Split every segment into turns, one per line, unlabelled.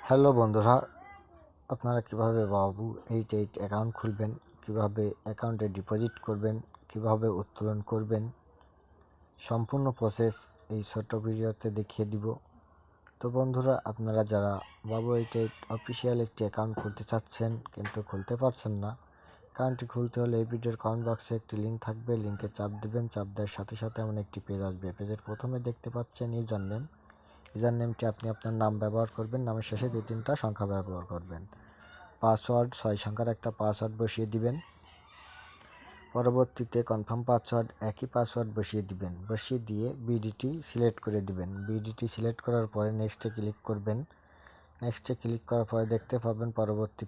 Hello বন্ধুরা, আপনারা কিভাবে বাবু 88 অ্যাকাউন্ট খুলবেন, কিভাবে অ্যাকাউন্টে ডিপোজিট করবেন, কিভাবে উত্তোলন করবেন, সম্পূর্ণ প্রসেস এই ছোট্ট ভিডিওতে দেখিয়ে দিব। তো বন্ধুরা, আপনারা যারা বাবু 88 অফিসিয়াল একটি অ্যাকাউন্ট খুলতে চাচ্ছেন কিন্তু খুলতে পারছেন না, অ্যাকাউন্টটি খুলতে হলে এই ভিডিওর কমেন্ট বক্সে একটি লিঙ্ক থাকবে, লিঙ্কে চাপ দিবেন। চাপ দেওয়ার সাথে সাথে এমন একটি পেজ আসবে। পেজের প্রথমে দেখতে পাচ্ছেন ইউজার নেমটি আপনি আপনার নাম ব্যবহার করবেন, নামের শেষে 2-3টা সংখ্যা ব্যবহার করবেন। পাসওয়ার্ড 6 সংখ্যার একটা পাসওয়ার্ড বসিয়ে দিবেন। পরবর্তীতে কনফার্ম পাসওয়ার্ড একই পাসওয়ার্ড বসিয়ে দিবেন। বসিয়ে দিয়ে বিডিটি সিলেক্ট করে দিবেন। বিডিটি সিলেক্ট করার পরে নেক্সটে ক্লিক করবেন। নেক্সটে ক্লিক করার পরে দেখতে পাবেন পরবর্তী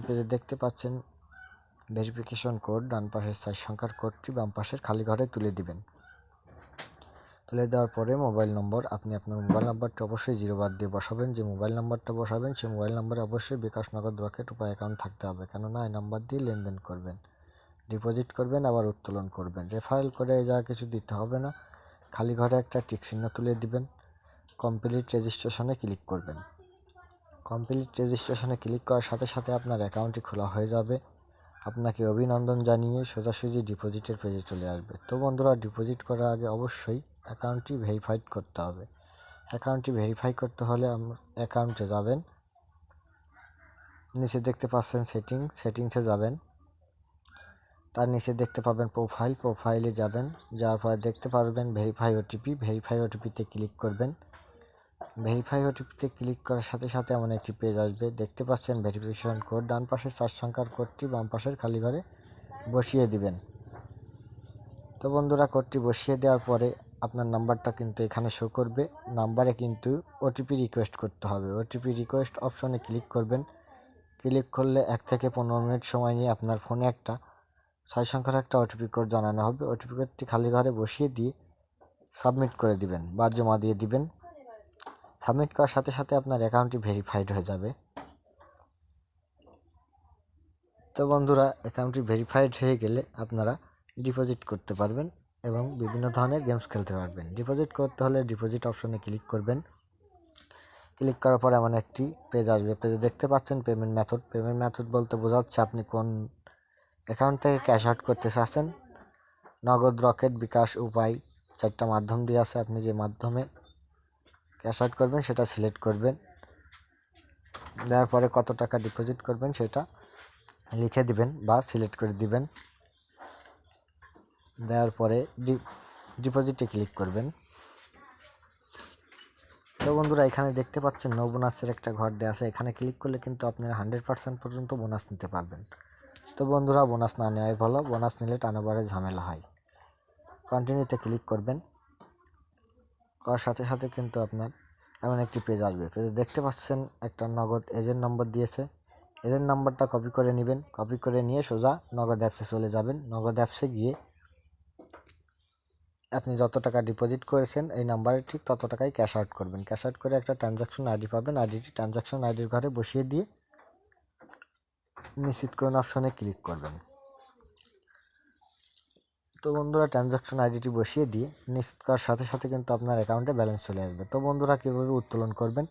পেজে দেখতে পাচ্ছেন ভেরিফিকেশন কোড। ডান পাশের 4 সংখ্যার কোডটি বাম পাশের খালি ঘরে তুলে দিবেন। তুলে দেওয়ার পরে মোবাইল নম্বর, আপনি আপনার মোবাইল নাম্বারটা অবশ্যই 0 বাদ দিয়ে বসাবেন। যে মোবাইল নাম্বারটা বসাবেন সেই মোবাইল নাম্বারে অবশ্যই বিকাশ, নগদ, রকেট উপায় অ্যাকাউন্ট থাকতে হবে, কেননা এই নাম্বার দিয়ে লেনদেন করবেন, ডিপোজিট করবেন, আবার উত্তোলন করবেন। রেফারেল করে যা কিছু দিতে হবে না, খালি ঘরে একটা টিক চিহ্ন তুলে দিবেন। কমপ্লিট রেজিস্ট্রেশনে ক্লিক করবেন। কমপ্লিট রেজিস্ট্রেশনে ক্লিক করার সাথে সাথে আপনার অ্যাকাউন্টটি খোলা হয়ে যাবে। আপনাকে অভিনন্দন জানিয়ে সোজাসুজি ডিপোজিটের পেজে চলে আসবে। তো বন্ধুরা, ডিপোজিট করার আগে অবশ্যই অ্যাকাউন্টটি ভেরিফাইড করতে হবে। অ্যাকাউন্টটি ভেরিফাই করতে হলে অ্যাকাউন্টে যাবেন। নিচে দেখতে পাচ্ছেন সেটিংসে যাবেন। তার নিচে দেখতে পাবেন প্রোফাইলে যাবেন। যাওয়ার পরে দেখতে পারবেন ভেরিফাই ওটিপিতে ক্লিক করবেন। ভেরিফাই ওটিপিতে ক্লিক করার সাথে সাথে এমন একটি পেজ আসবে। দেখতে পাচ্ছেন ভেরিফিকেশন কোড। ডান পাশের 4 সংখ্যার কোডটি বাম পাশের খালি ঘরে বসিয়ে দিবেন। তো বন্ধুরা, কোডটি বসিয়ে দেওয়ার পরে আপনার নাম্বারটা কিন্তু এখানে শো করবে। নাম্বারে কিন্তু ওটিপি রিকোয়েস্ট করতে হবে। ওটিপি রিকোয়েস্ট অপশনে ক্লিক করবেন। ক্লিক করলে 1 থেকে 15 মিনিট সময় নিয়ে আপনার ফোনে একটা 6 সংখ্যার একটা ওটিপি কোড জানানো হবে। ওটিপি কোডটি খালি ঘরে বসিয়ে দিয়ে সাবমিট করে দিবেন বা জমা দিয়ে দিবেন। সাবমিট করার সাথে সাথে আপনার অ্যাকাউন্টটি ভেরিফাইড হয়ে যাবে। তো বন্ধুরা, অ্যাকাউন্টটি ভেরিফাইড হয়ে গেলে আপনারা ডিপোজিট করতে পারবেন এবং বিভিন্ন ধরনের গেমস খেলতে পারবেন। ডিপোজিট করতে হলে ডিপোজিট অপশনে ক্লিক করবেন। ক্লিক করার পর এমন একটি পেজ আসবে। পেজে দেখতে পাচ্ছেন পেমেন্ট মেথড বলতে বোঝাচ্ছে আপনি কোন অ্যাকাউন্ট থেকে ক্যাশ আউট করতে চাচ্ছেন। নগদ, রকেট, বিকাশ, উপায় 4টা মাধ্যম দিয়ে আছে। আপনি যে মাধ্যমে ক্যাশ আউট করবেন সেটা সিলেক্ট করবেন। দেওয়ার পরে কত টাকা ডিপোজিট করবেন সেটা লিখে দিবেন বা সিলেক্ট করে দিবেন। দেওয়ার পরে ডিপোজিটে ক্লিক করবেন। তো বন্ধুরা, এখানে দেখতে পাচ্ছেন নো বোনাসের একটা ঘর দেওয়া আছে। এখানে ক্লিক করলে কিন্তু আপনারা 100% পর্যন্ত বোনাস নিতে পারবেন। তো বন্ধুরা, বোনাস না নেওয়াই ভালো। বোনাস নিলে টানাবারে ঝামেলা হয়। কন্টিনিউতে ক্লিক করবেন। করার সাথে সাথে কিন্তু আপনার এমন একটি পেজ আসবে। পেজে দেখতে পাচ্ছেন একটা নগদ এজেন্ট নম্বর দিয়েছে। এজেন্ট নাম্বারটা কপি করে নেবেন। কপি করে নিয়ে সোজা নগদ অ্যাপসে চলে যাবেন। নগদ অ্যাপসে গিয়ে আপনি যত টাকা ডিপোজিট করেছেন এই নাম্বারে ঠিক তত টাকাই ক্যাশ আউট করবেন। ক্যাশ আউট করে একটা ট্রানজাকশন আইডি পাবেন। আইডিটি ট্রানজাকশন আইডির ঘরে বসিয়ে দিয়ে নিশ্চিত করুন অপশনে ক্লিক করবেন। তো বন্ধুরা, ট্রানজাকশন আইডিটি বসিয়ে দিয়ে নিশ্চিত করার সাথে সাথে কিন্তু আপনার অ্যাকাউন্টে ব্যালেন্স চলে আসবে। তো বন্ধুরা, কীভাবে উত্তোলন করবেন?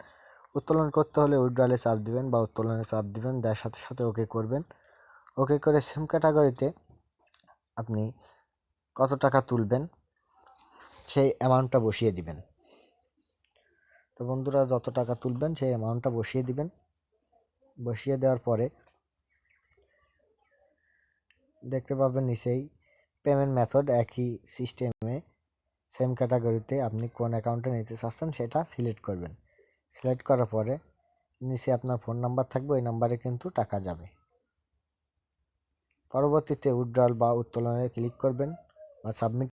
উত্তোলন করতে হলে উইথড্রলে চাপ দিবেন বা উত্তোলনে চাপ দিবেন। দেওয়ার সাথে সাথে ওকে করবেন। ওকে করে সেম ক্যাটাগরিতে আপনি কত টাকা তুলবেন সেই অ্যামাউন্টটা বসিয়ে দিবেন। তো বন্ধুরা, যত টাকা তুলবেন সেই অ্যামাউন্টটা বসিয়ে দিবেন। বসিয়ে দেওয়ার পরে দেখতে পাবেন নিচেই পেমেন্ট মেথড একই সিস্টেমে সেম ক্যাটাগরিতে আপনি কোন অ্যাকাউন্টে নিতে চাচ্ছেন সেটা সিলেক্ট করবেন। সিলেক্ট করার পরে নিচে আপনার ফোন নাম্বার থাকবে, ওই নাম্বারে কিন্তু টাকা যাবে। পরবর্তীতে উইথড্রল বা উত্তোলনে ক্লিক করবেন বা সাবমিট